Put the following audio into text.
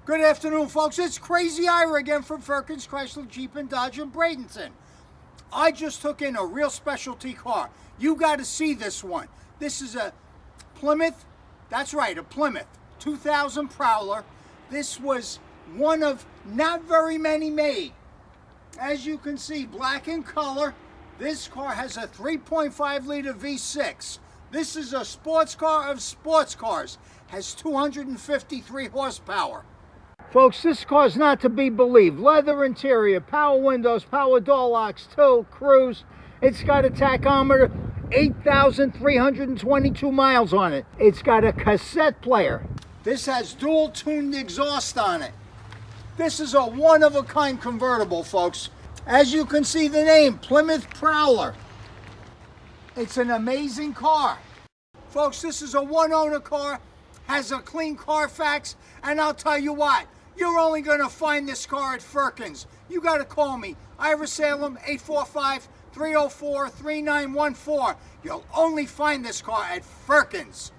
Good afternoon, folks. It's Crazy Ira again from Firkins Chrysler Jeep and Dodge in Bradenton. I just took in a real specialty car. You got to see this one. This is a Plymouth, that's right, a Plymouth 2000 Prowler. This was one of not very many made. As you can see, black in color. This car has a 3.5 liter V6. This is a sports car of sports cars. Has 253 horsepower. Folks, this car is not to be believed. Leather interior, power windows, power door locks, tilt, cruise. It's got a tachometer, 8,322 miles on it. It's got a cassette player. This has dual tuned exhaust on it. This is a one-of-a-kind convertible, folks. As you can see the name, Plymouth Prowler. It's an amazing car. Folks, this is a one-owner car, has a clean Carfax, and I'll tell you what, you're only going to find this car at Firkins. You got to call me, Ira Salem, 845-304-3914. You'll only find this car at Firkins.